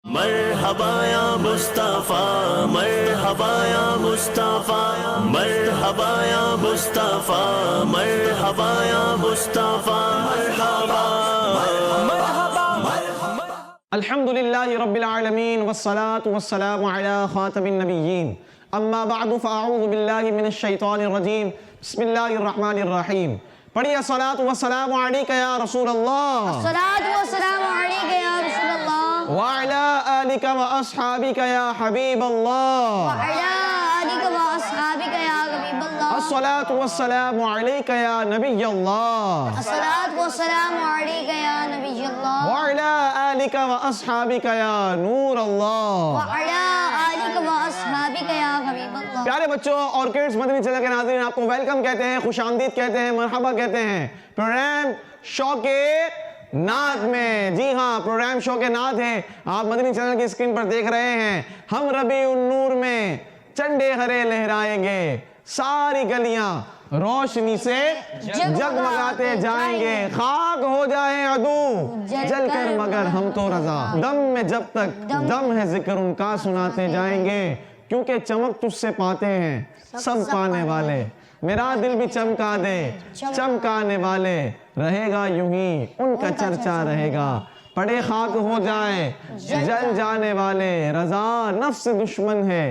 मरहबा या मुस्तफा, मरहबा या मुस्तफा, मरहबा या मुस्तफा, मरहबा या मुस्तफा, मरहबा अल्हम्दुलिल्लाहि रब्बिल आलमीन वस्सलातु वस्सलामु अला खातमिन नबिय्यीन अम्मा बअदु फअऊज़ु बिल्लाहि मिनश शैतानिर रजीम बिस्मिल्लाहिर रहमानिर रहीम। पढ़िए अस्सलातु वस्सलामु अलैका या रसूल अल्लाह, अस्सलातु वस्सलामु अलैका या रसूल अल्लाह व अला आलिका व अस्हाबिका या हबीब अल्लाह, व अला आलिका व अस्हाबिका या हबीब अल्लाह। अस्सलातु वस्सलामु अलैका या नबी अल्लाह, अस्सलातु वस्सलामु अलैका या नबी अल्लाह व अला आलिका व अस्हाबिका या नूर व अल्लाह। अला आलिका व अस्हाबिका या हबीब अल्लाह। प्यारे बच्चों और किड्स, मदनी चैनल के नाज़रीन, आपको वेलकम कहते हैं, खुशामदीद कहते हैं, मरहबा कहते हैं प्रोग्राम शौके नात में। जी हाँ, प्रोग्राम शौके नात है, आप मदनी चैनल की स्क्रीन पर देख रहे हैं। हम रबीउन नूर में झंडे हरे लहराएंगे, सारी गलियां रोशनी से जगमगाते जाएंगे। खाक हो जाए अदू जलकर मगर हम तो रजा, दम में जब तक दम है जिक्र उनका सुनाते जाएंगे, क्योंकि चमक तुझसे पाते हैं सब पाने वाले। मेरा दिल भी चमका दे चमकाने वाले, रहेगा यूं ही उनका चर्चा रहेगा। पड़े खाक हो जाए जल जाने वाले, रजा नफ्स दुश्मन है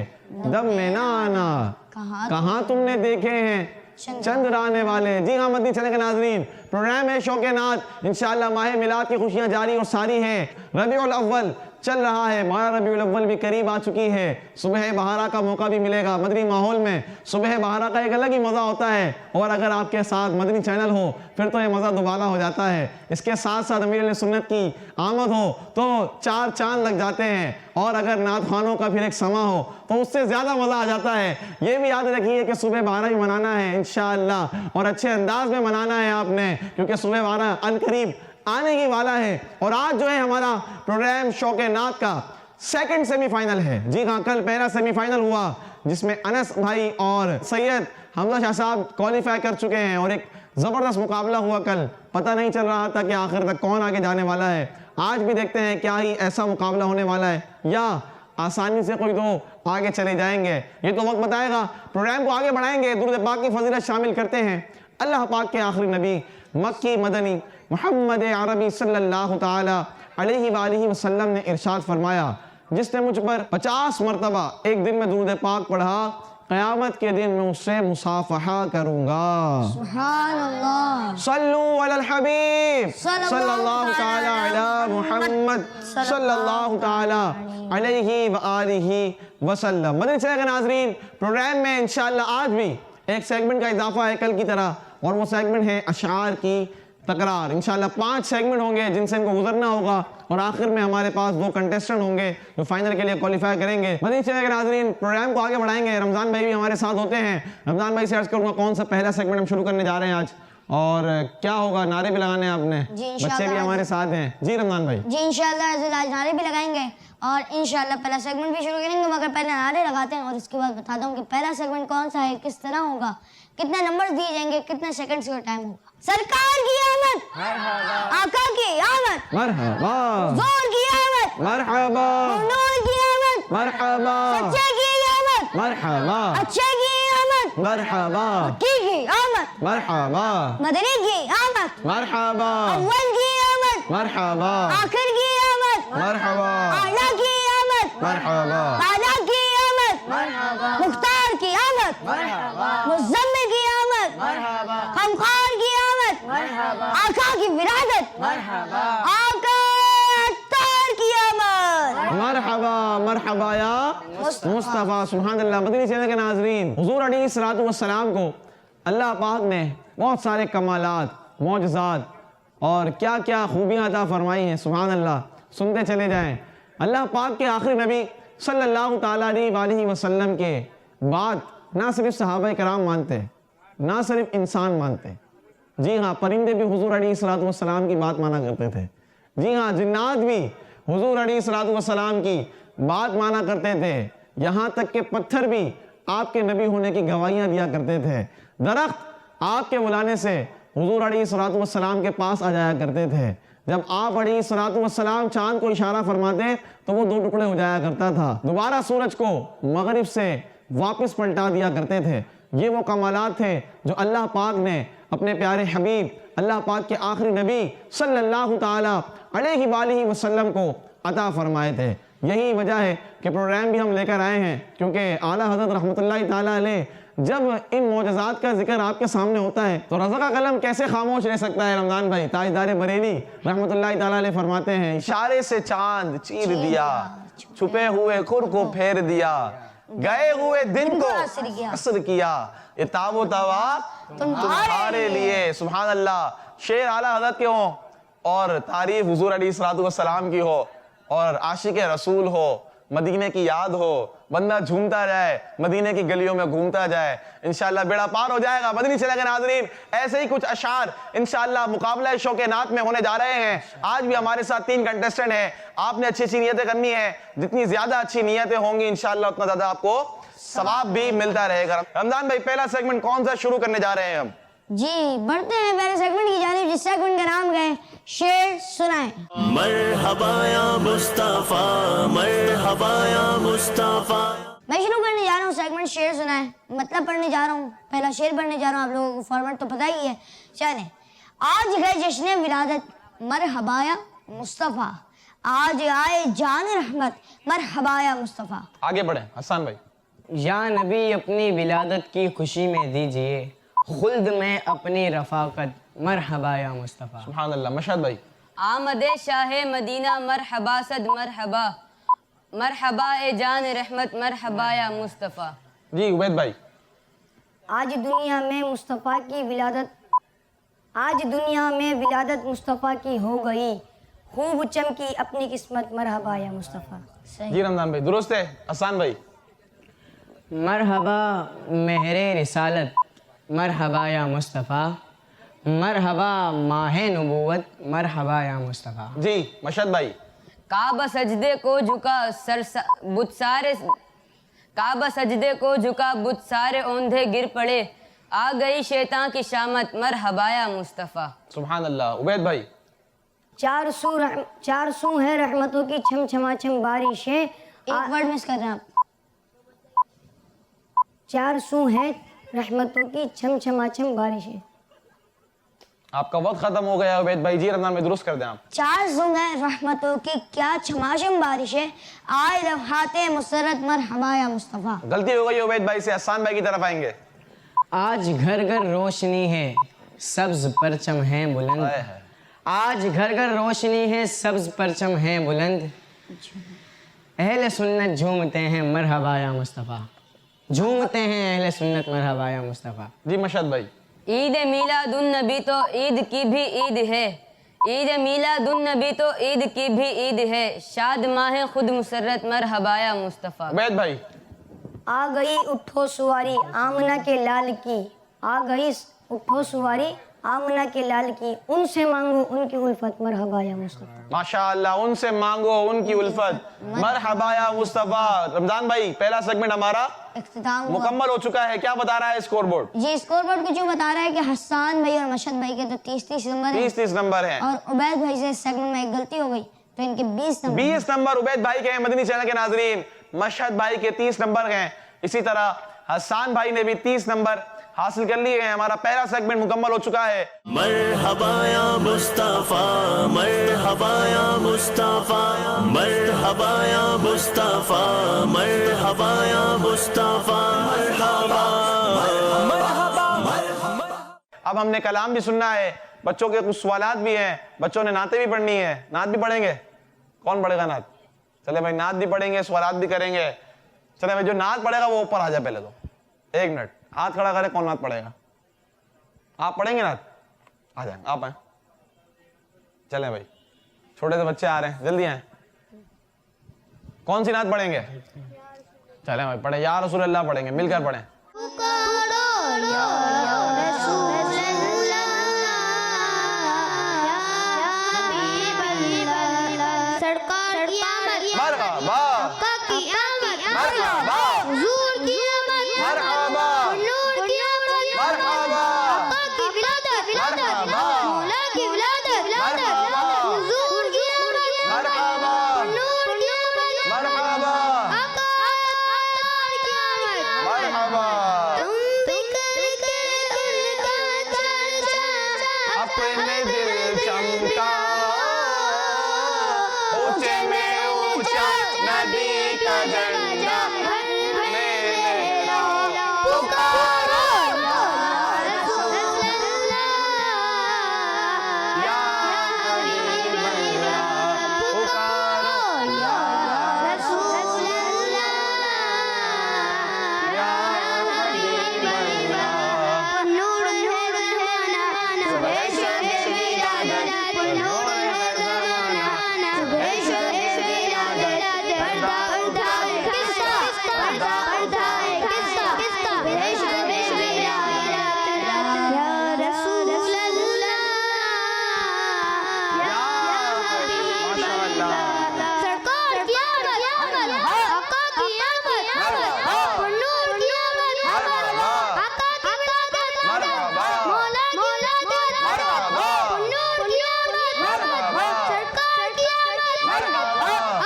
दम में ना आना। कहाँ तुमने देखे हैं चंद्राने वाले। जी हाँ मदनी चैनल के नाजरीन, प्रोग्राम है शौके नात। इंशाअल्लाह माह मिलाद की खुशियां जारी और सारी हैं। रबीउल अव्वल चल रहा है, माह रबीउल अव्वल भी करीब आ चुकी है। सुबह बहारा का मौका भी मिलेगा मदनी माहौल में। सुबह बहारा का एक अलग ही मज़ा होता है, और अगर आपके साथ मदनी चैनल हो फिर तो ये मज़ा दोबारा हो जाता है। इसके साथ साथ अमीर सुन्नत की आमद हो तो चार चांद लग जाते हैं, और अगर नात खानों का फिर एक समा हो तो उससे ज़्यादा मज़ा आ जाता है। ये भी याद रखिए कि सुबह बहारा भी मनाना है इंशाअल्लाह, और अच्छे अंदाज में मनाना है आपने, क्योंकि सुबह बहारा अनकरीब आने ही वाला है। और आज जो है हमारा प्रोग्राम शौके नात का सेकंड सेमीफाइनल है। जी हाँ, कल पहला सेमीफाइनल हुआ जिसमें अनस भाई और सैयद हमजा शाह साहब क्वालिफाई कर चुके हैं, और एक ज़बरदस्त मुकाबला हुआ कल। पता नहीं चल रहा था कि आखिर तक कौन आगे जाने वाला है। आज भी देखते हैं क्या ही ऐसा मुकाबला होने वाला है, या आसानी से कोई दो आगे चले जाएंगे, ये तो वक्त बताएगा। प्रोग्राम को आगे बढ़ाएंगे, दुरूद पाक की फजीलत शामिल करते हैं। अल्लाह पाक के आखिरी नबी मक्की मदनी मोहम्मद अरबी सल्लल्लाहु ताला अलैहि वालिहि वसल्लम ने इरशाद फरमाया, जिसने मुझ पर 50 मरतबा एक दिन में दुरूद पाक पढ़ा, क़यामत के दिन मैं उससे मुसाफहा करूंगा। सुभान अल्लाह। सल्लू अलल हबीब सल्लल्लाहु ताला अला मुहम्मद सल्लल्लाहु ताला अलैहि व आलिहि वसल्लम। मदनी चैनल के नाज़रीन, प्रोग्राम में इंशाअल्लाह आज भी एक सेगमेंट का इजाफा है कल की तरह, और वो सेगमेंट है अशार की तकरार। इंशाल्लाह 5 सेगमेंट होंगे जिनसे इनको गुजरना होगा, और आखिर में हमारे पास 2 कंटेस्टेंट होंगे जो फाइनल के लिए क्वालिफाई करेंगे। मदनी चैनल के नाज़रीन, प्रोग्राम को आगे बढ़ाएंगे। रमज़ान भाई भी हमारे साथ होते हैं। रमज़ान भाई से अर्ज करूँगा कौन सा पहला सेगमेंट हम शुरू करने जा रहे हैं आज, और क्या होगा? नारे भी लगाने हैं आपने, बच्चे भी हमारे साथ हैं। जी रमज़ान भाई। जी इंशाअल्लाह आज नारे भी लगाएंगे, और इंशाअल्लाह पहला सेगमेंट भी शुरू करेंगे, मगर पहले नारे लगाते हैं और इसके बाद बताता हूँ कि पहला सेगमेंट कौन सा है, किस तरह होगा, कितने नंबर दिए जाएंगे, कितने सेकंड्स का टाइम होगा। सरकार की आमद, आका की आमद, मरहबा, जोर की आमद, मरहबा, नूर की आमद, मरहबा, सच्चे की आमद, मरहबा, अच्छे की आमद, मरहबा, की आमद, मरहबा, मदनी की आमद, मरहबा, अव्वल की आमद, मरहबा, आखिर की आमद, मरहबा, आला की आमद, मरहबा, ताला की आमद, मुख्तार की आमद, मुज़म्मिल की आमद, खमखार की आमद, आका की विरादत, आका अत्तार की आमद। मरहबा, मरहबा या मुस्तफा। सुभान अल्लाह। मदनी चैनल के नाज़रीन, हुज़ूर अलैहिस्सलातु वस्सलाम को अल्लाह पाक ने बहुत सारे कमालात, मौजज़ात और क्या क्या खूबियाँ अता फरमाई हैं। सुभान अल्लाह, सुनते चले जाएं। अल्लाह पाक के आखिरी नबी सल्लल्लाहु ताला अलैहि वसल्लम के बाद ना सिर्फ सहाबा कराम मानते, ना सिर्फ इंसान मानते, जी हाँ परिंदे भी हुज़ूर अलैहिस्सलातु वस्सलाम की बात माना करते थे। जी हाँ, जिन्नात भी हुज़ूर अलैहिस्सलातु वस्सलाम की बात माना करते थे। यहाँ तक कि पत्थर भी आपके नबी होने की गवाहियाँ दिया करते थे। दरख्त आपके बुलाने से हुज़ूर अलैहिस्सलातु वस्सलाम के पास आ जाया करते थे। जब आप अलैहिस्सलातु वस्सलाम चांद को इशारा फरमाते तो वो 2 टुकड़े हो जाया करता था। दोबारा सूरज को मगरिब से वापस पलटा दिया करते थे। ये वो कमालात थे जो अल्लाह पाक ने अपने प्यारे हबीब अल्लाह पाक के आखिरी नबी सल्लल्लाहु ताला अलैहि वसल्लम को अता फरमाए थे। यही वजह है कि प्रोग्राम भी हम लेकर आए हैं, क्योंकि आला हज़रत रहमतुल्लाहि ताला अलैह जब इन मौजज़ात का जिक्र आपके सामने होता है तो रज़ा का कलम कैसे खामोश रह सकता है। रमज़ान भाई ताजदार बरेली रहमतुल्लाहि ताला अलैह फरमाते हैं, इशारे से चांद चीर दिया, छुपे हुए खुर को फेर दिया, गए हुए दिन को असर किया, ये ताबो तवाब तुम्हारे लिए। सुभान अल्लाह। शेर आला हज़रत के हो और तारीफ हुजूर अलैहिस्सलातु वस्सलाम की हो और आशिक रसूल हो, मदीने की याद हो, बंदा झूमता जाए, मदीने की गलियों में घूमता जाए, इंशाअल्लाह बेड़ा पार हो जाएगा। मदनी चले गए नाज़रीन, ऐसे ही कुछ अशार इंशाअल्लाह मुकाबला शौक़े नात में होने जा रहे हैं। आज भी हमारे साथ 3 कंटेस्टेंट हैं। आपने अच्छी अच्छी नियतें करनी है, जितनी ज्यादा अच्छी नियतें होंगी इंशाअल्लाह उतना ज्यादा आपको सवाब भी मिलता रहेगा। रमजान भाई, पहला सेगमेंट कौन सा शुरू करने जा रहे हैं हम? जी बढ़ते हैं पहले सेगमेंट की जानिब, जिस सेगमेंट का नाम है शेर सुनाएं। मरहबा या मुस्तफा, मरहबा या मुस्तफा। मैं शुरू करने जा रहा हूँ सेगमेंट शेर सुनाएं, मतलब पढ़ने जा रहा हूँ, पहला शेर पढ़ने जा रहा हूँ। आप लोगों को फॉर्मेट तो पता ही है। चले, आज है जश्न विलादत, मरहबा या मुस्तफा, आज आए जान रहमत, मरहबा या मुस्तफा। आगे बढ़े हसन भाई। या नबी अपनी विलादत की खुशी में दीजिए खुल्द में अपनी रफाकत, मरहबा या मुस्तफ़ा। सुभान अल्लाह। मशहद भाई। आमदे शाहे मदीना, मरहबा सद मरहबा, मरहबा ए जान रहमत, मरहबा या मुस्तफ़ा। जी उबैद भाई। आज दुनिया में मुस्तफ़ा की विलादत, आज दुनिया में विलादत मुस्तफ़ा की हो गई, खूब चमकी अपनी किस्मत, मरहबा या मुस्तफ़ा। जी रमजान भाई दुरुस्त है। हसन भाई। मरहबा मेहरे रिसालत, मरहबा या मुस्तफ़ा, मरहबा माहे नबूवत, मरहबा या मुस्तफ़ा। जी मशहद भाई। काबा सजदे को झुका बुत सारे, काबा सजदे को झुका बुत सारे औंधे गिर पड़े, आ गई शैतान की शामत, मरहबा या मुस्तफ़ा। सुभान अल्लाह। उबैद भाई। चार सू है रहमतों की छम छमाछम बारिशें, एक वर्ड मिस कर रहे हैं आप। 4 सू है रहमतों की छम छमाछम बारिशें। आपका वक्त खत्म हो गया उबैद भाई। जी रमजान में दुरुस्त कर दें आप। 4 सू है रहमतों की क्या छमाछम बारिशें, आए लम्हाते मुसरत, मरहबा या मुस्तफ़ा। गलती हो गई उबैद भाई से। हसन भाई की तरफ आएंगे। आज घर घर रोशनी है, सब्ज परचम है बुलंद, आज घर घर रोशनी है, सब्ज परचम है बुलंद, अहले सुन्नत झूमते हैं, मरहबा या मुस्तफ़ा, झूमते हैं अहले सुन्नत, मरहबा या मुस्तफ़ा। जी मशहद भाई। ईद मिलादुन नबी तो ईद की भी ईद है, ईद मिलादुन नबी तो ईद की भी ईद है, शाद माह खुद मुसर्रत, मरहबा या मुस्तफ़ा। उबैद भाई। आ गई उठो सुवारी आमना के लाल की, आ गई उठो सुवारी आमना के लाल की, उनसे मांगो उनकी उल्फत, मरहबा या मुस्तफ़ा। माशाअल्लाह। उनसे मांगो उनकी उल्फत, मरहबा या मुस्तफ़ा। रमजान भाई, पहला सेगमेंट हमारा मुकम्मल हो चुका है। क्या बता रहा है स्कोर बोर्ड? जी स्कोर बोर्ड कुछ बता रहा है कि हसन भाई और मशहद भाई के तो 30-30 नंबर हैं, 30-30 नंबर हैं, और उबैद भाई से इस सेगमेंट में एक गलती हो गई तो इनके 20 नंबर। 20 नंबर उबैद भाई के हैं। मदनी चैनल के नाजरीन, मशहद भाई के 30 नंबर हैं। इसी तरह हसन भाई ने भी 30 नंबर हासिल कर लिए हैं। हमारा पहला सेगमेंट मुकम्मल हो चुका है। मरहबा या मुस्तफा, मरहबा या मुस्तफा, मरहबा या मुस्तफा, मरहबा या मुस्तफा, मरहबा। अब हमने कलाम भी सुनना है, बच्चों के कुछ सवालात भी हैं, बच्चों ने नाते भी पढ़नी है। नात भी पढ़ेंगे? कौन पढ़ेगा नात? चले भाई, नात भी पढ़ेंगे, सवालात भी करेंगे। चले भाई, जो नात पढ़ेगा वो ऊपर आ जाए। पहले तो 1 मिनट हाथ खड़ा करे, कौन नात पढ़ेगा? आप पढ़ेंगे नात? आ जाए, आप आए। चलें भाई, छोटे से बच्चे आ रहे हैं, जल्दी आए। कौन सी नात पढ़ेंगे? चलें भाई, पढ़े या रसूल अल्लाह पढ़ेंगे, मिलकर पढ़ें। नबी का झंडा मेरे पुकारो या हबीब अल्लाह, पुकारो या हबीब अल्लाह। नूर है जमाना बेशक विरादत नूर है जमाना बेशक विरादत पर्दा उठाए किस्सा पर्दा उठाए किस्सा बेशक विरादत या रसूल अल्लाह या हबीब अल्लाह। सरकार की आमद आका की आमद नूर की आमद आका की विरादत मौला की विरादत नूर की आमद सरकार की आमद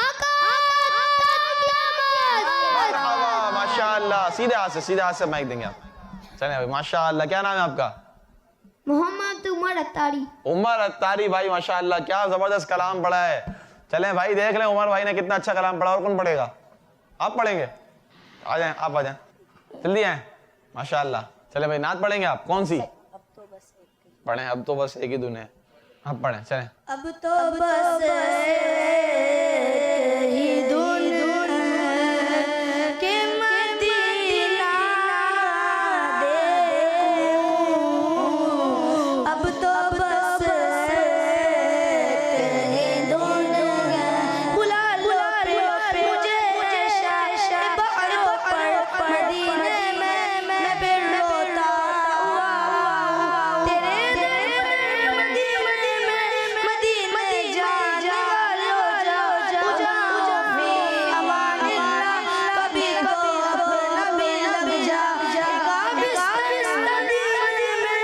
आका की आमद। मरहबा, माशाअल्लाह। सीधे हाथ से माइक देंगे आप। चलें भाई, माशाअल्लाह। क्या नाम है आपका? मोहम्मद उमर अत्तारी। उमर अत्तारी भाई, माशाअल्लाह, क्या जबरदस्त कलाम पढ़ा है। चलें भाई, देख लें उमर भाई ने कितना अच्छा कलाम पढ़ा। और कौन पढ़ेगा? आप पढ़ेंगे? आ जाएं, आप आ जाएं, जल्दी आए। माशाअल्लाह। चले भाई, नात पढ़ेंगे आप? कौन सी पढ़ें? अब तो बस एक ही धुन है, आप पढ़ें। चलें। अब तो बस ही धुन के मदीना देखूं। अब तो बस धुन बुला लो मुझे बहरों पर मदीने में मैं फिर रोता हुआ तेरे मदीने जाने वालों जाओ भी अमानिल्लाह। कभी तो अपना भी लब जा मदीने में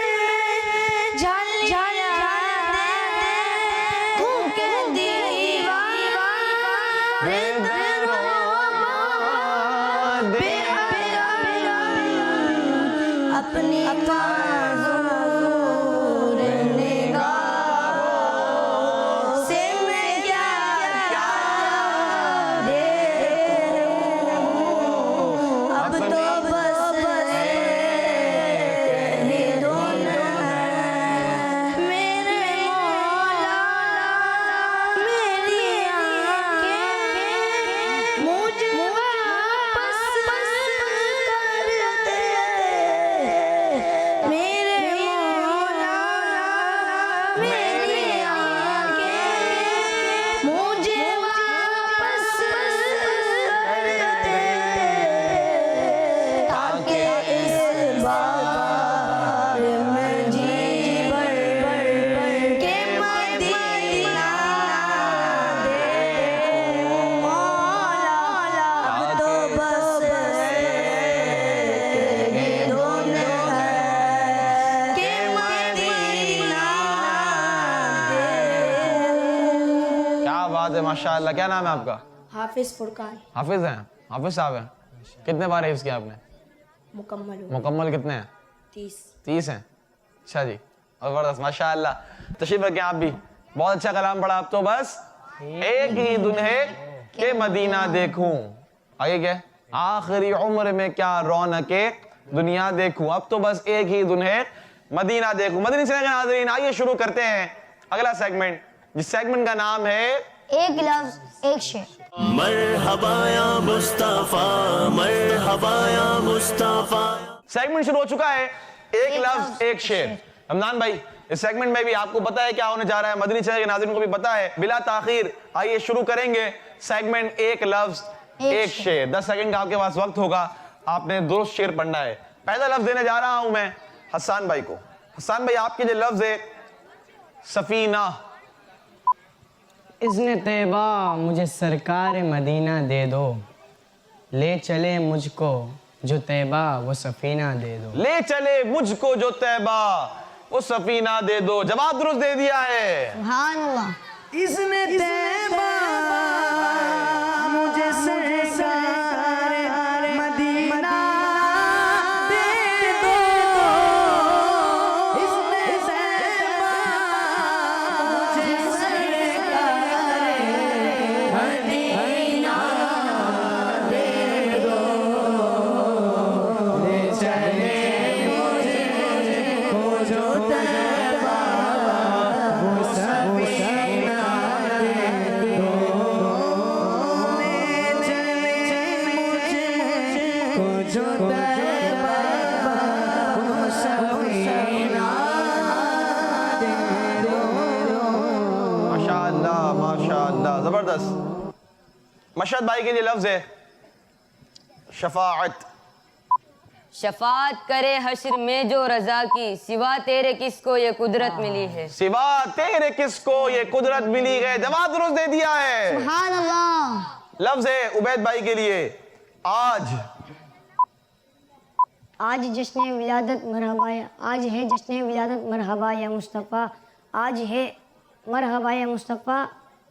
झालियां दे भूखे दीवाने अपनी माज़ूर निगाहों से मैं क्या देखूं। अब तो बस ही धुन मेरे मौला मेरी आँखें मुझे वापस कर दे। मेरे मौला मेरी आँखें मुझे वापस कर दे ताकि इस बार मैं जी भर के मदीना देखूं। मौला अब तो बस ही धुन है के मदीना देखूं। क्या बात है, माशाअल्लाह। क्या नाम है आपका? हाफिज फुरकान हाफिज हैं? हाफिज साहब हैं। कितने बार हिफ्ज़ किया आपने? मुकम्मल हो मुकम्मल कितने हैं? 30 हैं। अच्छा जी, और जबरदस्त, माशाअल्लाह। तशरीफ रखें आप भी। बहुत अच्छा कलाम पढ़ा। अब तो बस एक ही धुन है के मदीना देखूं। आगे क्या है? आखिरी उम्र में क्या रौनके दुनिया देखूं। अब तो बस एक ही धुन है मदीना देखूं। मदनी चैनल के नाज़रीन, आइए शुरू करते हैं अगला सेगमेंट, जिस सेगमेंट का नाम है एक लफ्ज एक शेर। मरहबा या मुस्तफा, मरहबा या मुस्तफा। सेगमेंट शुरू हो चुका है, एक लफ्ज एक शेर। रमजान भाई, इस सेगमेंट में भी आपको पता है क्या होने जा रहा है, मदनी चैनल के नाज़रीन को भी पता है। बिला ताखीर आइए शुरू करेंगे सेगमेंट एक लफ्ज एक शेर। 10 सेकंड का आपके पास वक्त होगा, आपने दुरुस्त शेर पढ़ना है। पहला लफ्ज देने जा रहा हूं मैं हसन भाई को। हसन भाई, आपके जो लफ्ज है सफीना। इज़्न तैबा मुझे सरकार मदीना दे दो, ले चले मुझको जो तैबा वो सफीना दे दो। ले चले मुझको जो तैबा वो सफीना दे दो। जवाब दुरुस्त दे दिया है। सुभान अल्लाह। इसने तैबा मुझे सरकार मदीना दे दो। इसने तैबा मुझे सरकार मदीना जो तैबा को सफीना दे दो। माशाअल्लाह माशाअल्लाह, जबरदस्त। मशहद भाई के लिए लफ्ज है शफाअत। शफात करे हश्र में जो रजा की, सिवा तेरे किसको ये कुदरत मिली है। सिवा तेरे किसको ये कुदरत मिली है। जवाब दुरुस्त दे दिया है। सुभान अल्लाह। लफ्ज है उबैद भाई के लिए आज। आज जश्न विलादत मरहबा, आज है जश्न विलादत मरहबा या मुस्तफ़ा, आज है मरहबा या मुस्तफ़ा,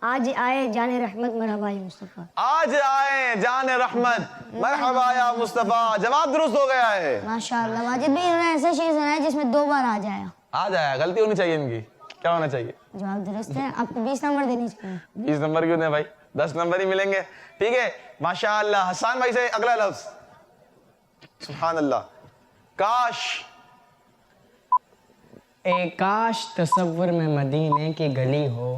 आज आए जाने रहमत मरहबा या मुस्तफ़ा। आज आए जाने रहमत मरहबा या मुस्तफा। जवाब दुरुस्त हो गया है। माशाअल्लाह। माजिद भाई इन्होंने ऐसा शेर सुनाया जिसमें 2 बार आ जाएगा। आ जाया, गलती होनी चाहिए इनकी। क्या होना चाहिए? जवाब दुरुस्त है। आपको 20 नंबर देने चाहिए। 20 नंबर क्यों दें भाई, 10 नंबर ही मिलेंगे। ठीक है माशाअल्लाह। हसन भाई से अगला लफ्ज। सुभान अल्लाह। काश। काश तसव्वुर में मदीने की गली हो,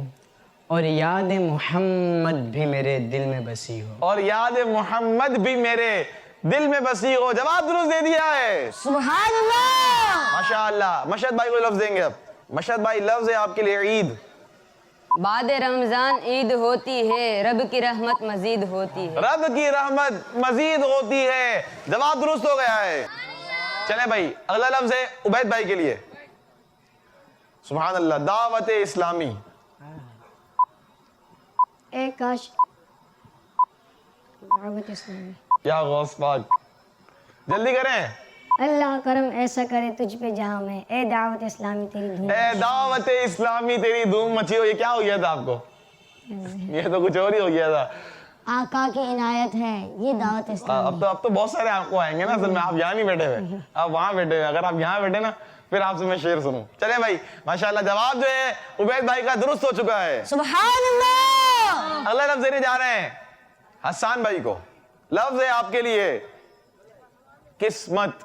और याद मोहम्मद भी मेरे दिल में बसी हो। और याद मोहम्मद भी मेरे दिल में बसी हो। जवाब दुरुस्त दे दिया है। सुभान अल्लाह। माशाअल्लाह। मशहद भाई को लफ्ज देंगे अब। मशहद भाई लफ्ज है आपके लिए ईद। बाद रमजान ईद होती है, रब की रहमत मजीद होती है। रब की रहमत मजीद होती है। जवाब दुरुस्त हो गया है। चले भाई अगला लफ्ज है उबैद भाई के लिए। सुभान अल्लाह। दावत इस्लामी। ए काश दावत इस्लामी। क्या गौस पाक, जल्दी करें। अल्लाह करम ऐसा करे तुझ पे जहां में, ए दावत इस्लामी तेरी धूम। ए दावत इस्लामी तेरी धूम मची हो। ये क्या हो गया था आपको? ये तो कुछ और ही हो गया था। आका की इनायत है ये दावत इस्लामी। अब तो बहुत सारे आपको आएंगे ना। असल में आप यहाँ नहीं बैठे हुए, आप वहाँ बैठे हुए। अगर आप यहाँ बैठे ना फिर आपसे मैं शेर सुनूं। चले भाई माशाल्लाह। जवाब जो है उबैद भाई का दुरुस्त हो चुका है। सुभान अल्लाह। अगला लफ्ज देने जा रहे हैं हसन भाई को। लफ्ज है आपके लिए किस्मत।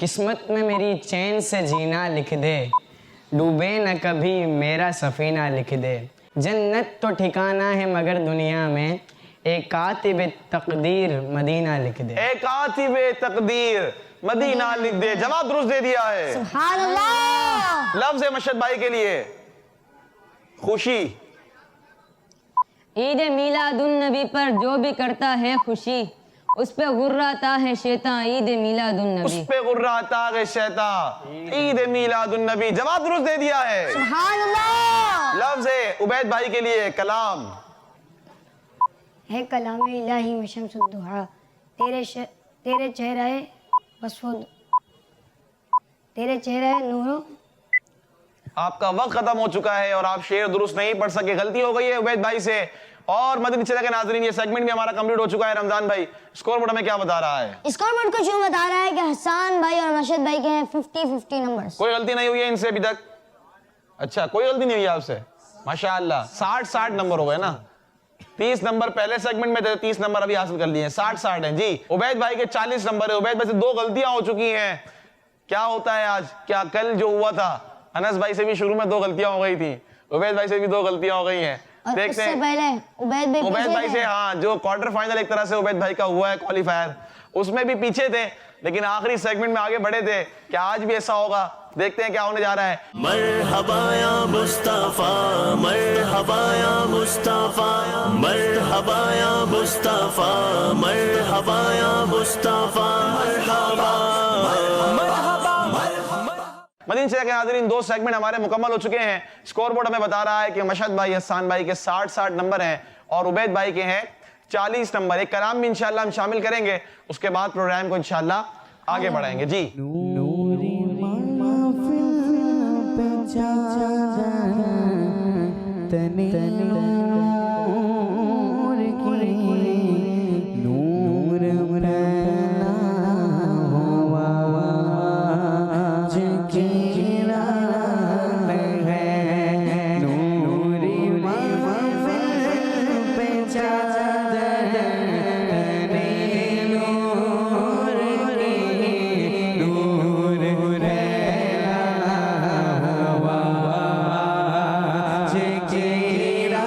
किस्मत में मेरी चैन से जीना लिख दे, डूबे न कभी मेरा सफीना लिख दे। जन्नत तो ठिकाना है मगर दुनिया में, एक कातिब तकदीर मदीना लिख दे। एक कातिब तकदीर मदीना लिख दे। जवाब दुरुस्त दे दिया है। सुभान अल्लाह। लफ्ज है मशहद भाई के लिए खुशी। ईद मीलादुन नबी पर जो भी करता है खुशी, उस पे गुर्राता है शैतान ईद मीलादुन उस नबी। पे गुर्राता है शैतान ईद मीलादुन नबी। जवाब दुरुस्त दे दिया है। सुभान अल्लाह। लफ्ज है उबैद भाई के लिए कलाम। है कलाम इलाही में शम्सुद्दुहा, तेरे चेहरे वस्फुद, तेरे चेहरे नूरो। आपका वक्त खत्म हो चुका है और आप शेर दुरुस्त नहीं पढ़ सके। गलती हो गई है उबैद भाई से। और मदनी चैनल के नाज़रीन ये सेगमेंट भी हमारा कंप्लीट हो चुका है। रमजान भाई स्कोर बोर्ड में क्या बता रहा है? स्कोर बोर्ड कुछ यूं बता रहा है कि हसन भाई और मशहद भाई के हैं 50-50 नंबर्स। कोई गलती नहीं हुई है इनसे अभी तक? अच्छा कोई गलती नहीं हुई आपसे। माशाअल्लाह 60-60 नंबर हो गए ना। 30 नंबर पहले सेगमेंट में थे, 30 नंबर अभी हासिल कर लिए हैं। 60-60 हैं जी। उबैद भाई के 40 नंबर है। उबैद भाई से 2 गलतियां हो चुकी हैं। क्या होता है आज? क्या कल जो हुआ था अनस भाई से भी शुरू में 2 गलतियां हो गई थी, उबैद भाई से भी 2 गलतियां हो गई हैं। और देखते उससे हैं पहले उबैद भाई से, हाँ जो क्वार्टर फाइनल एक तरह से उबैद भाई का हुआ है क्वालिफायर, उसमें भी पीछे थे लेकिन आखिरी सेगमेंट में आगे बढ़े थे। क्या आज भी ऐसा होगा? देखते हैं क्या होने जा रहा है। मरहबा या मुस्तफा, मरहबा या मुस्तफा, मरहबा या मुस्तफा, मरहबा या मुस्तफा, मरहबा। मदीन चैनल के नाज़रीन 2 सेगमेंट हमारे मुकम्मल हो चुके हैं। स्कोर बोर्ड हमें बता रहा है कि मशहद भाई हसन भाई के 60-60 नंबर हैं और उबैद भाई के हैं 40 नंबर। एक कलाम भी इंशाल्लाह हम शामिल करेंगे, उसके बाद प्रोग्राम को इंशाल्लाह आगे बढ़ाएंगे जी। नूरी महफिल पे तने नूर की नूर मरना हुआ जिकिरा है। नूरी महफिल पे तने नूर की नूर रहना हुआ जिकिरा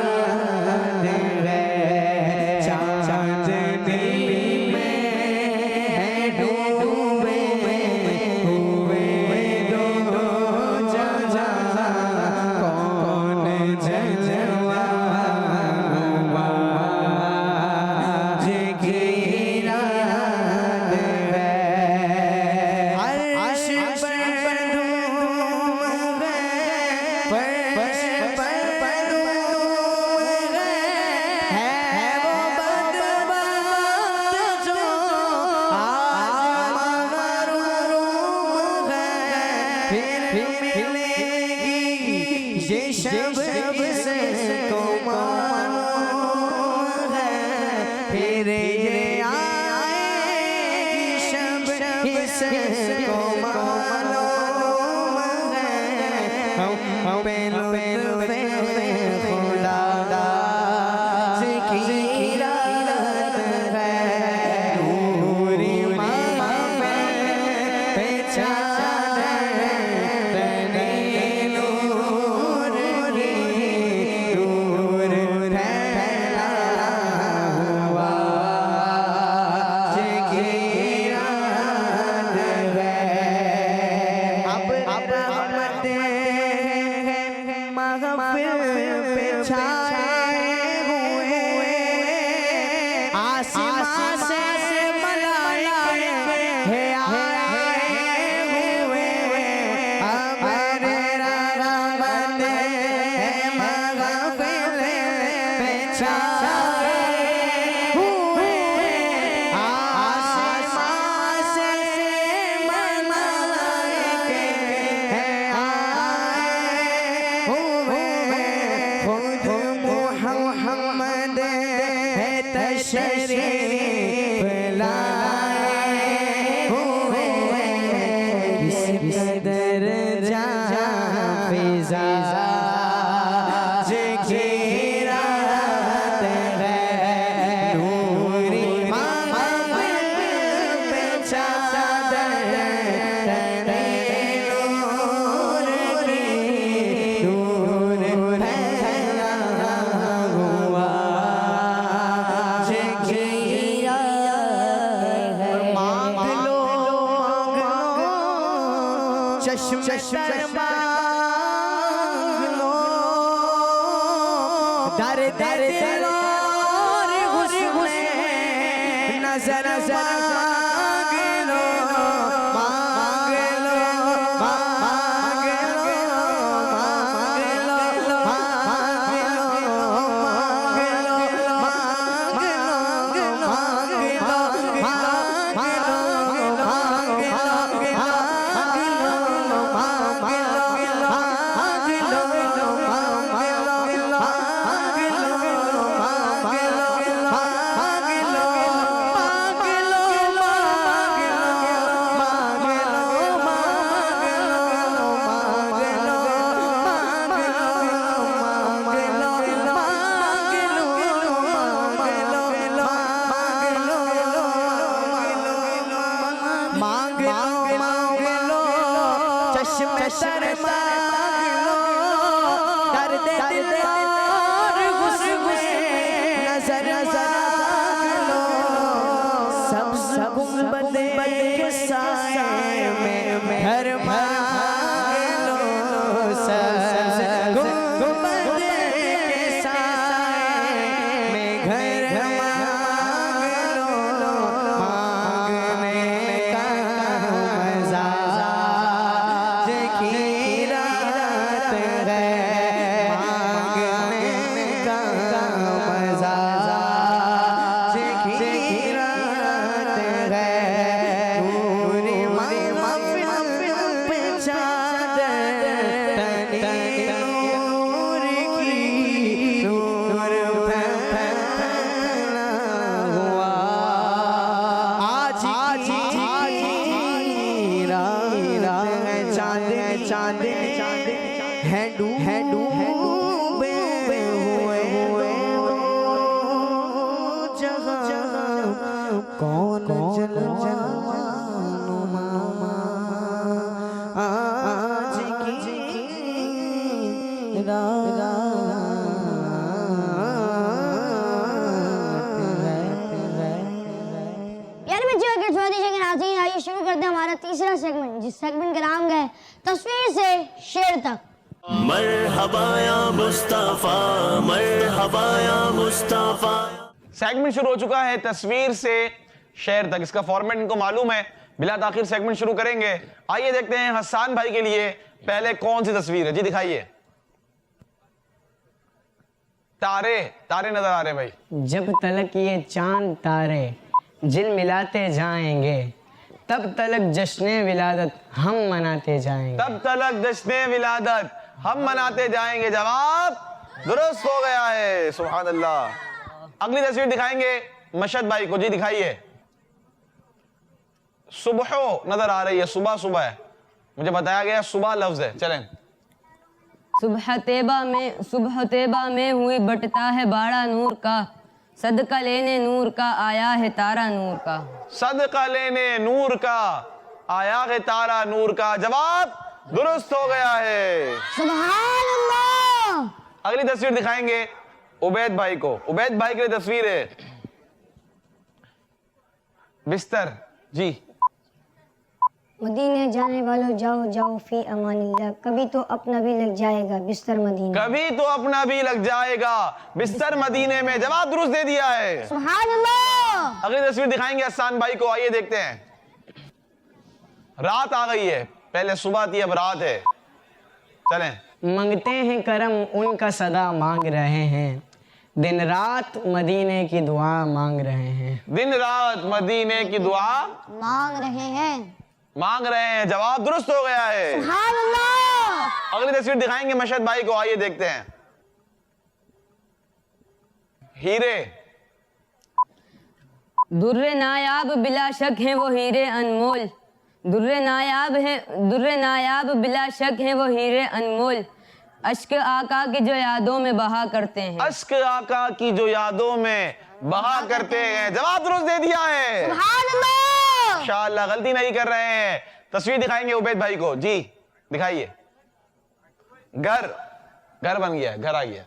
फिर ये आएगी शब इसको मालूम है हम पे लुत्फ़े खुदा की रात है नूरी महफिल पे चादर तने नूर की नूर फैला हुआ की रात है अब हमते महफिल पे छाए हुए आसमां से मलाइके है आए हुए अब रहमत है महफिल पे छाए हुए आसमां से मलाइके है आए हुए खुद मुहम्मद है तशरीफ लाए हुए किस कदर जान फिजा की रात है नूरी महफिल पे चादर तने नूर की नूर फैला हुआ की रात है मांग लो चश्म मांग लो दर दर और हुस्न नजर मांग लो मांग लो मांग लो मांग लो मांग लो चश्मे सर मांग लो दर्द दिल और गुस्से नजर मांग लो सब गुंबद के साए में घर मांग लो सब गुंबद के साए में घर मांग लो मांगने का मजा की रात है मांगने का मजा की रात है नूरी महफिल पे चादर तने नूर की नूर फैला हुआ आज रात है चांद है डूबे हुए जहाँ कौन जल जानो मामा आज की रात यार बच्चों अगर छोड़ दीजिए कि नाज़रीन आइए शुरू करते हैं हमारा तीसरा सेगमेंट जिस सेगमेंट का नाम है तस्वीर से शेर तक। मरहबा या मुस्तफा, मरहबा या मुस्तफा। सेगमेंट शुरू हो चुका है तस्वीर से शेर तक। इसका फॉर्मेट इनको मालूम है, बिला ताखिर सेगमेंट शुरू करेंगे। आइए देखते हैं हसन भाई के लिए पहले कौन सी तस्वीर है। जी दिखाइए। तारे तारे नजर आ रहे हैं भाई। जब तलक ये चांद तारे जिल मिलाते जाएंगे तब तलक जश्न विलादत हम मनाते जाएंगे। तब तलक जश्न विलादत हम मनाते जाएंगे। जवाब दुरुस्त हो गया है, सुभान अल्लाह। अगली तस्वीर दिखाएंगे, मशद भाई को, जी दिखाइए। सुबह नजर आ रही है, सुबह सुबह है, मुझे बताया गया सुबह लफ्ज है। चलें। सुबह तेबा में हुई बटता है बाड़ा नूर का, सदका लेने नूर का आया है तारा नूर का। सदका लेने नूर का आया है तारा नूर का। जवाब दुरुस्त हो गया है। सुभान अल्लाह। अगली तस्वीर दिखाएंगे उबैद भाई को। उबैद भाई की तस्वीर है बिस्तर, जी। मदीने जाने वालों जाओ जाओ फी अमानिल्लाह, कभी तो अपना भी लग जाएगा बिस्तर मदीने। कभी तो अपना भी लग जाएगा बिस्तर मदीने में। जवाब दुरुस्त दे दिया है। सुभान अल्लाह। अगली तस्वीर दिखाएंगे हसन भाई को, आइए देखते हैं। रात आ गई है, पहले सुबह थी अब रात है। चलें। मांगते हैं करम उनका सदा मांग रहे हैं, दिन रात मदीने की दुआ मांग रहे हैं। दिन रात मदीने की दुआ मांग रहे हैं। जवाब दुरुस्त हो गया है। सुभान अल्लाह। अगली तस्वीर दिखाएंगे मशद भाई को, आइए देखते हैं। हीरे, दुर्रे नायाब बिला शक है वो हीरे अनमोल, दुर्रे नायाब बिला शक है वो हीरे अनमोल, अश्क आका की जो यादों में बहा करते हैं। अश्क आका की जो यादों में बहा करते हैं। जवाब दुरुस्त दे दिया है। सुभान अल्लाह। इंशाअल्लाह गलती नहीं कर रहे हैं। तस्वीर दिखाएंगे उबैद भाई को, जी दिखाइए। घर बन गया है, घर आ गया।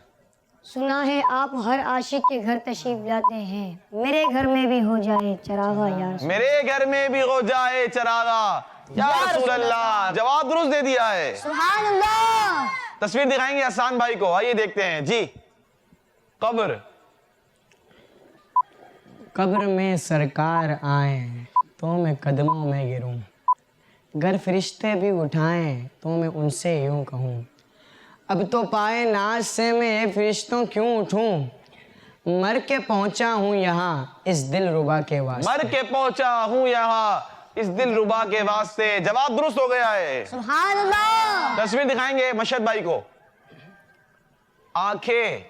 सुना है आप हर आशिक के घर तशरीफ लाते हैं, मेरे घर में भी हो जाए चरागा या रसूल। मेरे घर में भी हो जाए चरागा या रसूल अल्लाह। जवाब दुरुस्त दे दिया है। सुभान अल्लाह। तस्वीर दिखाएंगे हसन भाई को, आइए देखते हैं, जी। कब्र में सरकार आए तो मैं कदमों में गिरूं, गर फरिश्ते भी उठाएं तो मैं उनसे यूं कहूं, अब तो पाए नाज से मैं फरिश्तों क्यों उठूं, मर के पहुंचा हूं यहाँ इस दिल रुबा के वास्ते। मर के पहुंचा हूं यहाँ इस दिल रुबा के वास्ते। जवाब दुरुस्त हो गया है। सुभान अल्लाह। तस्वीर दिखाएंगे मशद भाई को। आंखें,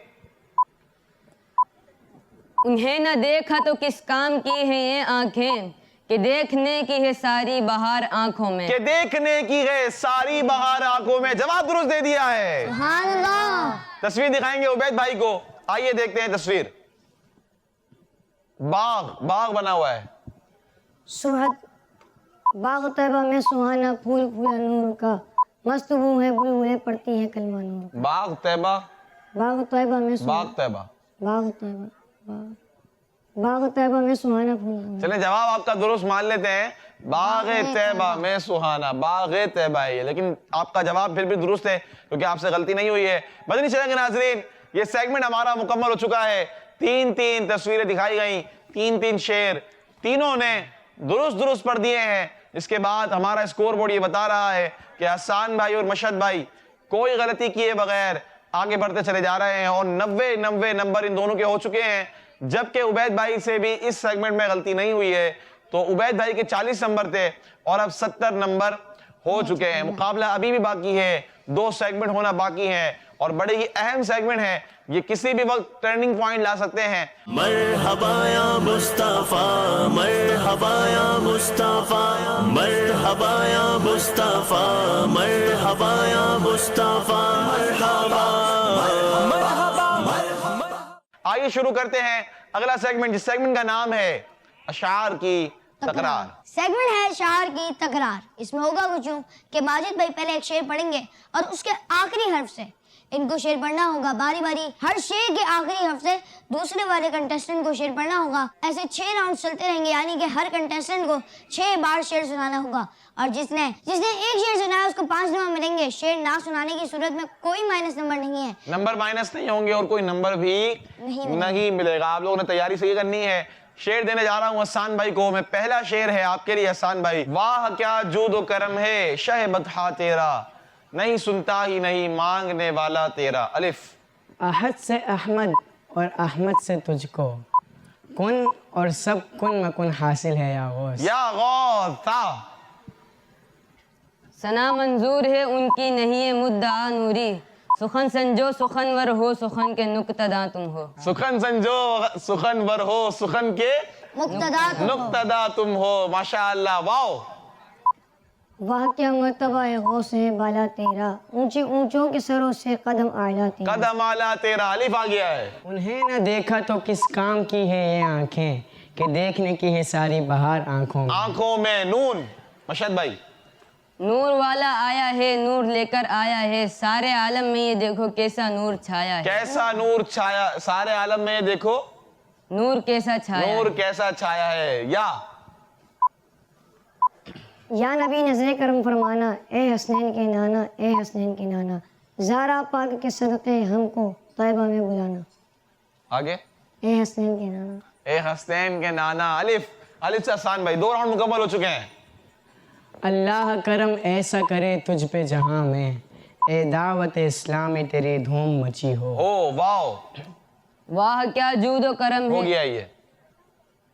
उन्हें न देखा तो किस काम की है ये आंखें, कि देखने की है सारी बहार आंखों में। के देखने की है सारी बहार आंखों में। जवाब दुरुस्त दे दिया है। सुभान अल्लाह। तस्वीर दिखाएंगे उबैद भाई को, आइए देखते हैं तस्वीर। बाग बना हुआ है। सुबह बाग तैबा में सुहाना फूल फूला नूर का, मस्त बू है बुलबुलें पड़ती हैं कलमा नूर। बाग तैबा बाग तैबा में बाग तैबा में सुहाना फूल। चले जवाब आपका दुरुस्त मान लेते हैं। बाग तैबा में सुहाना, बाग तैबा है, लेकिन आपका जवाब फिर भी दुरुस्त है क्योंकि आपसे गलती नहीं हुई है। मदनी चैनल के नाजरीन, ये सेगमेंट हमारा मुकम्मल हो चुका है। 3 तस्वीरें दिखाई गई, 3 शेर, तीनों ने दुरुस्त पढ़ दिए हैं। इसके बाद हमारा स्कोर बोर्ड ये बता रहा है कि हसन भाई और मशद भाई कोई गलती किए बगैर आगे बढ़ते चले जा रहे हैं और 90 नंबर इन दोनों के हो चुके हैं, जबकि उबैद भाई से भी इस सेगमेंट में गलती नहीं हुई है। तो उबैद भाई के 40 नंबर थे और अब 70 नंबर हो चुके हैं। मुकाबला अभी भी बाकी है, 2 सेगमेंट होना बाकी है और बड़े ही अहम सेगमेंट है। ये किसी भी वक्त टर्निंग पॉइंट ला सकते हैं। मरहबा या मुस्तफा, मरहबा या मुस्तफा, मरहबा या मुस्तफा, मरहबा या मुस्तफा, मरहबा। आइए शुरू करते हैं अगला सेगमेंट, जिस सेगमेंट का नाम है अशार की तकरार। सेगमेंट है शार की तकरार। इसमें होगा कुछ यूं कि माजिद भाई पहले एक शेर पढ़ेंगे और उसके आखिरी हर्फ से इनको शेर पढ़ना होगा बारी बारी। हर शेर के आखिरी हर्फ से दूसरे वाले कंटेस्टेंट को शेर पढ़ना होगा। ऐसे 6 राउंड चलते रहेंगे, यानी कि हर कंटेस्टेंट को 6 बार शेर सुनाना होगा और जिसने एक शेर सुनाया उसको 5 नंबर मिलेंगे। शेर ना सुनाने की सूरत में कोई माइनस नंबर नहीं है। नंबर माइनस नहीं होंगे और कोई नंबर भी नहीं मिलेगा। आप लोगों ने तैयारी सही करनी है। शेर देने जा रहा हूं हसन भाई को मैं। पहला शेर है आपके लिए हसन भाई। वाह क्या जूदो करम है शह बदहा तेरा, नहीं सुनता ही नहीं मांगने वाला तेरा। अलिफ। अहद से अहमद और अहमद से तुझको, कुन और सब कुन में कुन हासिल है या गौस। या गौस। था। सना मंजूर है उनकी नहीं है मुद्दा नूरी, सुखन संजो सुखनवर हो, सुखन के नुक्तदा तुम हो। सुखन संजो सुखनवर हो, सुखन के मुक्तदा तुम हो। नुक्तदा तुम हो। माशाअल्लाह, वाओ। वाह क्या मर्तबा है गौस है बाला तेरा, ऊंचे ऊंचों के सरों से कदम आला तेरा। कदम आला तेरा, अलिफ आ गया है। उन्हें न देखा तो किस काम की है ये आंखें, कि देखने की है सारी बहार आंखों में। आंखों में नून। मशहद भाई। नूर वाला आया है, नूर लेकर आया है, सारे आलम में ये देखो कैसा नूर छाया है। कैसा नूर छाया, सारे आलम में देखो नूर कैसा छाया नूर है। कैसा छाया है। या नबी नजरे करम फरमाना, ए हसनैन के नाना, ए हसनैन के नाना, ज़ारा पाक के सदक़े हमको तैबा में बुलाना। आगे, ए हसनैन के नाना। ए हसनैन के नाना। अलिफ, अलिफ से आसान भाई। 2 राउंड मुकम्मल हो चुके हैं। अल्लाह करम ऐसा करे तुझ पे जहां में, ए दावत इस्लाम में तेरी धूम मची हो। ओ वाओ, वाह क्या जूदो करम हो है, गया ये।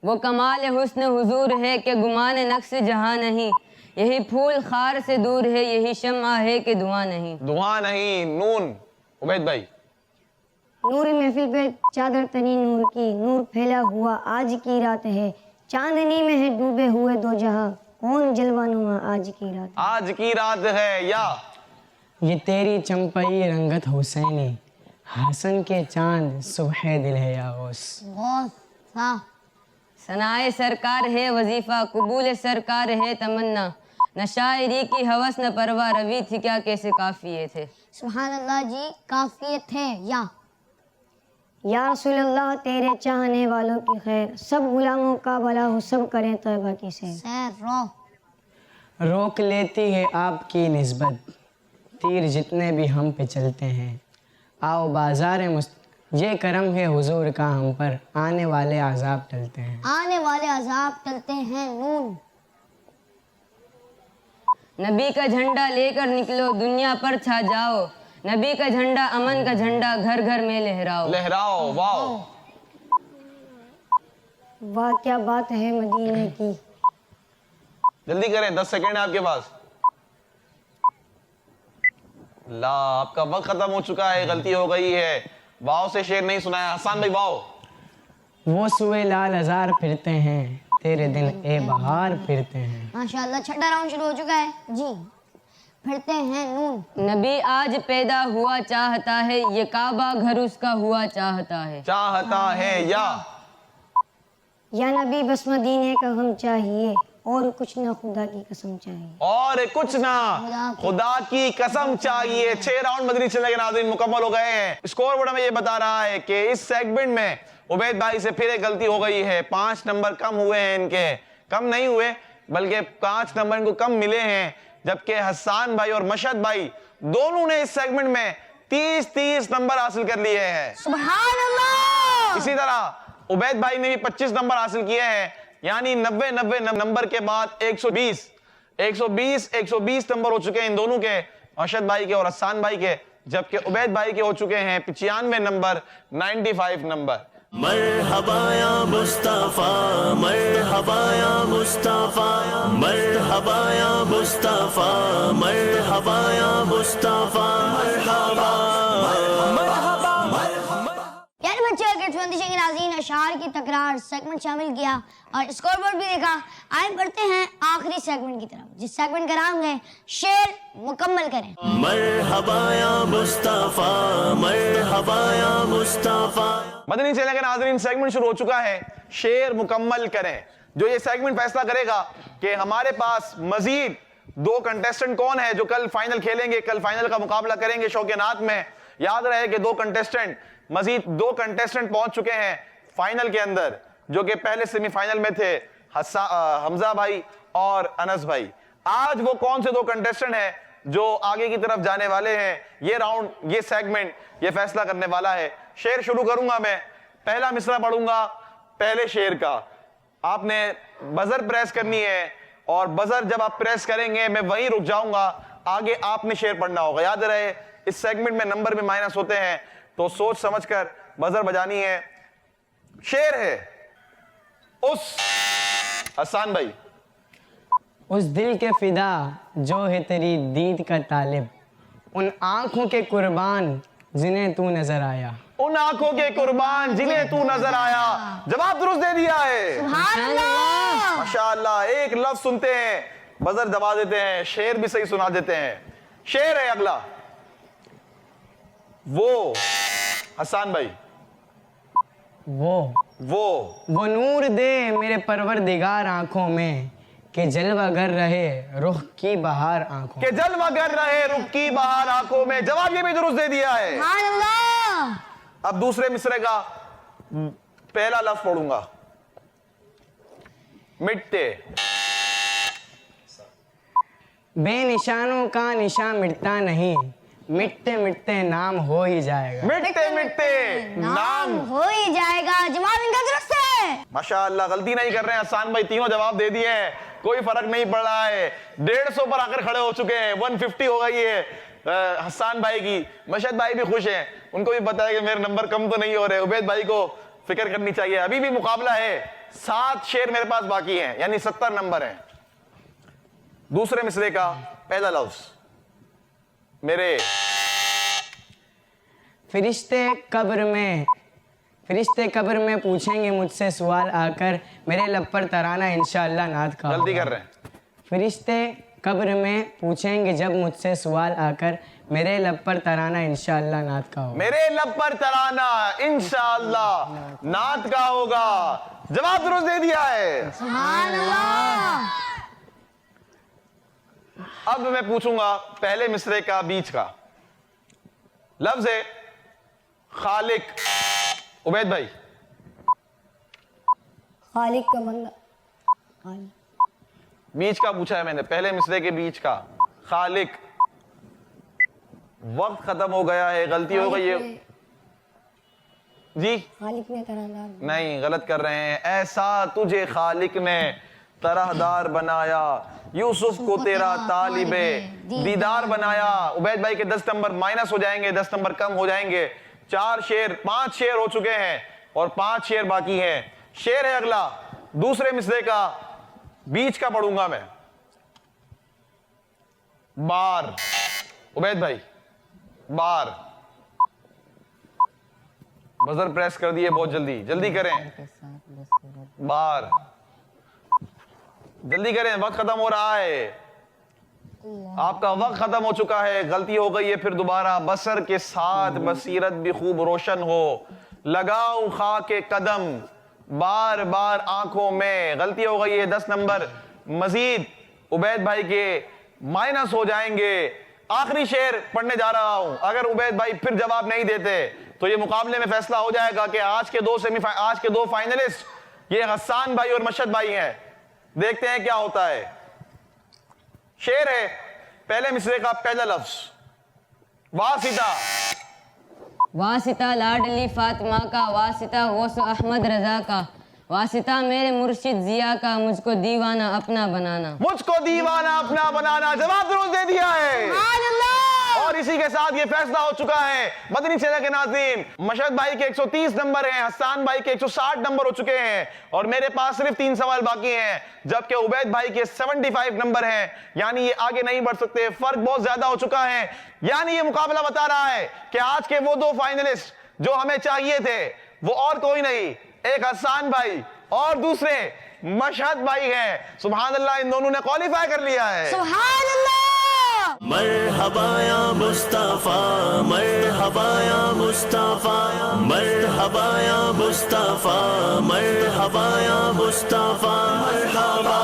वो कमाल हुस्न हुजूर है कि गुमान नक्श जहां नहीं, यही फूल खार से दूर है, यही शम्आ है कि धुआं नहीं। दुआ नहीं, नून। उबैद भाई। नूर महफिल पे चादर तनी नूर की, नूर फैला हुआ आज की रात है, चांदनी में है डूबे हुए दो जहां, कौन जलवानुमा आज की रात। आज की रात है। या ये तेरी चंपई रंगत हुसैनी, हसन के चांद सुबह दिल है या गौस। गौस सा सनाए सरकार है वजीफा, कबूल सरकार है तमन्ना, न शायरी की हवस न परवा, रवि थी क्या कैसे काफिये थे। सुभान अल्लाह जी, काफियत थे। या रसूल अल्लाह तेरे चाहने वालों की खैर, सब गुलामों का भला हो, सब करें तौबा की सैर। रोक लेती है आपकी निस्बत, तीर जितने भी हम पे चलते हैं, आओ बाजार ये करम है हुजूर का हम पर, आने वाले आजाब टलते हैं। आने वाले अजाब टलते हैं। नून। नबी का झंडा लेकर निकलो, दुनिया पर छा जाओ, नबी का झंडा अमन का झंडा, घर घर में लहराओ। लहराओ, वाओ। वाह क्या बात है मदीने की। जल्दी करें, 10 सेकेंड है आपके पास। ला, आपका वक्त खत्म हो चुका है, गलती हो गई है। वाओ से शेर नहीं सुनाया। हसन भाई, वाओ। वो सुए लाल हजार फिरते हैं, तेरे दिन ए बहार फिरते हैं। माशाल्लाह, छठा राउंड शुरू हो चुका है जी। फिरते हैं। नून। नबी आज पैदा हुआ चाहता है, ये काबा घर उसका हुआ चाहता है। चाहता है। या नबी बस मदीने का हम चाहिए, और कुछ ना खुदा की कसम चाहिए। और कुछ ना खुदा की कसम चाहिए। 6 राउंड मदनी चलने के नाज़रीन मुकम्मल हो गए हैं। स्कोर बोर्ड में ये बता रहा है कि इस सेगमेंट में उबैद भाई से फिर एक गलती हो गई है। 5 नंबर कम हुए हैं इनके। कम नहीं हुए बल्कि 5 नंबर इनको कम मिले हैं, जबकि हसन भाई और मशहद भाई दोनों ने इस सेगमेंट में 30-30 नंबर हासिल कर लिए हैं। सुभान अल्लाह। इसी तरह उबैद भाई ने भी 25 नंबर हासिल किए हैं, यानी 90 नंबर के बाद 120 नंबर हो चुके हैं इन दोनों के, मशहद भाई के और हसन भाई के, जबकि उबैद भाई के हो चुके हैं 95 नंबर, 95 नंबर। मरहबा या मुस्तफा, मरहबा या मुस्तफा, मरहबा या मुस्तफा, मरहबा या मुस्तफा, मरहबा। यार बच्चे के बंदिशें के नाज़रीन, अशार की तकरार सेगमेंट शामिल किया और स्कोर बोर्ड भी देखा। आए बढ़ते हैं आखिरी सेगमेंट की तरफ, जिस सेगमेंट का नाम है शेर मुकम्मल करें। मरहबा या मुस्तफा, मरहबा या मुस्तफा। मदनी चैनल के नाज़रीन, सेगमेंट शुरू हो चुका है शेर मुकम्मल करें। जो ये सेगमेंट फैसला करेगा कि हमारे पास मजीद 2 कंटेस्टेंट कौन है जो कल फाइनल खेलेंगे, कल फाइनल का मुकाबला करेंगे शो के नात में। याद रहे कि 2 कंटेस्टेंट, मजीद 2 कंटेस्टेंट पहुंच चुके हैं फाइनल के अंदर, जो कि पहले सेमीफाइनल में थे, हमजा भाई और अनस भाई। आज वो कौन से 2 कंटेस्टेंट हैं जो आगे की तरफ जाने वाले हैं, ये राउंड, ये सेगमेंट ये फैसला करने वाला है। शेर शुरू करूंगा मैं, पहला मिसरा पढ़ूंगा पहले शेर का। आपने बजर प्रेस करनी है और बजर जब आप प्रेस करेंगे मैं वहीं रुक जाऊंगा, आगे आपने शेर पढ़ना होगा। याद रहे इस सेगमेंट में नंबर भी माइनस होते हैं, तो सोच समझकर बजर बजानी है। शेर है उस हसन भाई। उस दिल के फिदा जो है तेरी दीद का तालिब, उन आंखों के कुर्बान जिन्हें तू नजर आया। उन आंखों के कुर्बान जिन्हें तू नजर आया। जवाब दुरुस्त दे दिया है, माशाअल्लाह। एक लफ्ज सुनते हैं, बजर दबा देते हैं, शेर भी सही सुना देते हैं। शेर है अगला, वो हसन भाई, वो नूर दे मेरे परवरदिगार आंखों में कि जलवागर रहे रुख की बहार आंखों के जलवागर रहे रुख की बहार आंखों में। जवाब ये भी दुरुस्त दे दिया है। अब दूसरे मिसरे का पहला लफ्ज पढ़ूंगा, मिटते। बेनिशानों का निशान मिटता नहीं, मिटते मिटते नाम हो ही जाएगा। मिटते मिटते नाम हो ही जाएगा। जवाब इनका दुरुस्त है। माशाअल्लाह, गलती नहीं कर रहे हैं हसन भाई, तीनों जवाब दे दिए हैं, कोई फर्क नहीं पड़ रहा है। 150 पर आकर खड़े हो चुके हैं, 150 हो गई है हसन भाई की। मशहद भाई भी खुश हैं, उनको भी पता है कि मेरे नंबर कम तो नहीं हो रहे। उबैद भाई को फिक्र करनी चाहिए, अभी भी मुकाबला है। 7 शेर मेरे पास बाकी हैं, यानी 70 नंबर हैं। दूसरे मिसरे का पहला लफ्ज, मेरे फरिश्ते कब्र में पूछेंगे मुझसे सवाल आकर, मेरे लब पर तराना इंशाअल्लाह नात का। जल्दी कर रहे हैं। फरिश्ते कब्र में पूछेंगे जब मुझसे सवाल आकर, मेरे लब पर तराना इंशाअल्लाह नात का होगा। मेरे लब पर तराना इंशाअल्लाह नात का होगा। जवाब दुरुस्त दे दिया है। सुभान अल्लाह। अब मैं पूछूंगा पहले मिसरे का बीच का लफ्ज है खालिक। उबैद भाई, खालिक का बंदा। बीच का पूछा है मैंने, पहले मिसरे के बीच का खालिक। वक्त खत्म हो गया है, गलती हो गई है जी। खालिक ने तरहदार नहीं, गलत कर रहे हैं। ऐसा तुझे खालिक ने तरहदार बनाया, यूसुफ को तेरा तालिबे दीदार बनाया। उबैद भाई के 10 नंबर माइनस हो जाएंगे, 10 नंबर कम हो जाएंगे। 5 शेर हो चुके हैं और 5 शेर बाकी हैं। शेर है अगला, दूसरे मिसरे का बीच का पढ़ूंगा मैं, बार। उबैद भाई, बार। बजर प्रेस कर दिए बहुत जल्दी, जल्दी करें। बार, जल्दी करें, वक्त खत्म हो रहा है। आपका वक्त खत्म हो चुका है, गलती हो गई है फिर दोबारा। बसर के साथ बसीरत भी खूब रोशन हो, लगाऊं खाके कदम बार बार आंखों में। गलती हो गई है, 10 नंबर मजीद उबैद भाई के माइनस हो जाएंगे। आखिरी शेर पढ़ने जा रहा हूं, अगर उबैद भाई फिर जवाब नहीं देते तो ये मुकाबले में फैसला हो जाएगा कि आज के दो फाइनलिस्ट ये हसन भाई और मशहद भाई हैं। देखते हैं क्या होता है। शेर है पहले मिसरे का पहला लफ्ज, वासिता। वासिता लाडली फातिमा का, वासिता गौस अहमद रजा का, वासिता मेरे मुर्शिद जिया का, मुझको दीवाना अपना बनाना। मुझको दीवाना अपना बनाना। जवाब दुरुस्त दे दिया है और इसी के साथ ये फैसला हो चुका है। मदनी चैनल के नाज़रीन, मशहद भाई के 130 नंबर हैं, हसन भाई के 160 नंबर हो चुके हैं और मेरे पास सिर्फ 3 सवाल बाकी हैं, जबकि उबैद भाई के 75 नंबर हैं। यानी ये आगे नहीं बढ़ सकते, फर्क बहुत ज्यादा हो चुका है। यानी ये मुकाबला बता रहा है कि आज के वो 2 फाइनलिस्ट जो हमें चाहिए थे वो और कोई नहीं, एक हसन भाई और दूसरे मशहद भाई हैं। सुभान अल्लाह, इन दोनों ने क्वालिफाई कर लिया है। सुभान अल्लाह। मरहबा या मुस्तफा, मरहबा या मुस्तफा, मरहबा या मुस्तफा, मरहबा या मुस्तफा, मरहबा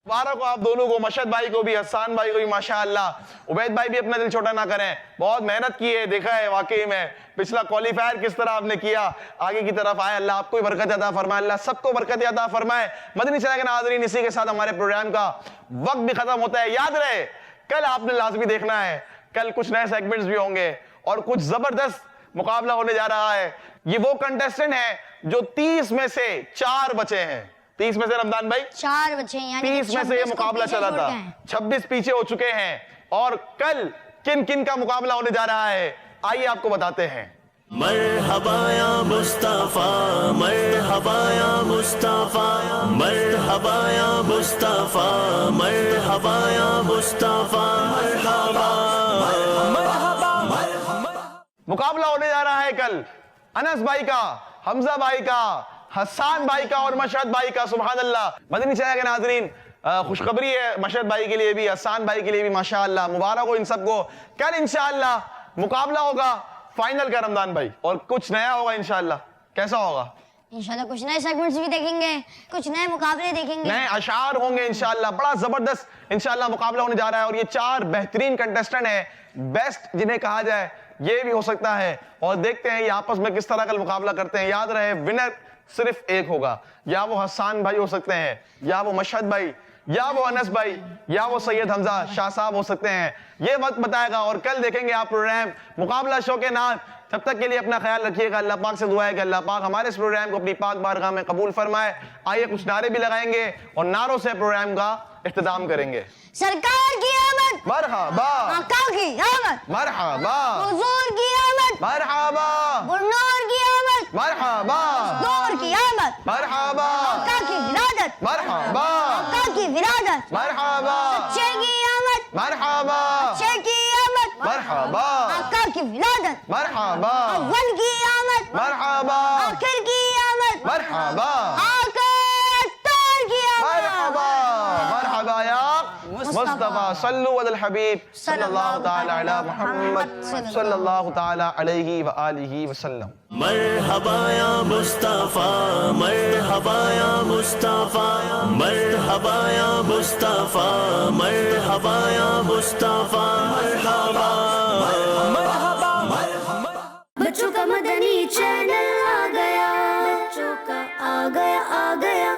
मुबारक हो आप दोनों को, मशहद भाई को भी, हसन भाई को भी। माशाअल्लाह, उबैद भाई भी अपना दिल छोटा ना करें, बहुत मेहनत की है, देखा है वाकई में पिछला क्वालिफायर किस तरह आपने किया, आगे की तरफ आए। अल्लाह आपको बरकत अता फरमाए, अल्लाह सबको बरकत अता फरमाए। मदनी चैनल के नाज़रीन, इसी के साथ हमारे प्रोग्राम का वक्त भी खत्म होता है। याद रहे, कल आपने लाजमी देखना है, कल कुछ नए सेगमेंट्स भी होंगे और कुछ जबरदस्त मुकाबला होने जा रहा है। ये वो कंटेस्टेंट है जो 30 में से 4 बचे हैं। 30 में से रमजान भाई 4 बचे हैं, यानी 30 में से ये मुकाबला चला था, 26 पीछे हो चुके हैं। और कल किन किन का मुकाबला होने जा रहा है, आइए आपको बताते हैं। मरहबा या मुस्तफा, मरहबा या मुस्तफा मरहबा या मुस्तफा मरहबा या मुस्तफा मरहबा मुकाबला होने जा रहा है कल अनस भाई का, हमजा भाई का, हसन भाई का और मशहद भाई का। सुभान अल्लाह। मदनी चैनल के नाजरीन, खुशखबरी है मशहद भाई के लिए भी, हसन भाई के लिए भी, माशाअल्लाह, मुबारक हो इन सबको। कल इंशाअल्लाह मुकाबला होगा फाइनल का रमजान भाई, और कुछ नया होगा इंशाअल्लाह। कैसा होगा? इंशाल्लाह कुछ नए सेगमेंट्स भी देखेंगे, कुछ नए मुकाबले देखेंगे, नए अशार होंगे इंशाअल्लाह। बड़ा जबरदस्त इंशाअल्लाह मुकाबला होने जा रहा है, और ये 4 बेहतरीन कंटेस्टेंट है, बेस्ट जिन्हें कहा जाए ये भी हो सकता है। और देखते हैं ये आपस में किस तरह का मुकाबला करते हैं। याद रहे विनर सिर्फ एक होगा, या वो हसन भाई हो सकते हैं, या वो मशहद भाई, या वो अनस भाई, या वो सैयद हमजा शाह साहब हो सकते हैं। ये वक्त बताएगा, और कल देखेंगे आप प्रोग्राम मुकाबला शो के नाम। तब तक के लिए अपना ख्याल रखिएगा। अल्लाह पाक से दुआ है कि अल्लाह पाक हमारे इस प्रोग्राम को अपनी पाक बारगाह में कबूल फरमाए। आइए कुछ नारे भी लगाएंगे और नारों से प्रोग्राम का इख्तिताम करेंगे। सरकार की आमद, मरहबा, आका की आमद, मरहबा, हुजूर की आमद, मरहबा, गुरनूर की आमद, मरहबा, दौर की आमद, मरहबा, आका की विरादत, मरहबा, आका की विरादत, मरहबा, अच्छे की आमद, मरहबा, अच्छे की आमद, मरहबा, आका की विरादत, मरहबा, अव्वल की आमद, मरहबा, आखिर की आमद, मरहबा, आका अत्तार की आमद। मरहबा, मरहबा या मुस्तफा सल्लु अलल हबीब सल्लल्लाहु ताला अला मुहम्मद सल्लल्लाहु ताला अलैहि व आलिहि वसल्लम। मरहबा या मुस्तफा मरहबा या मुस्तफा मरहबा या मुस्तफा मरहबा या मुस्तफा मरहबा बच्चों का मदनी चैनल आ गया, बच्चों का आ गया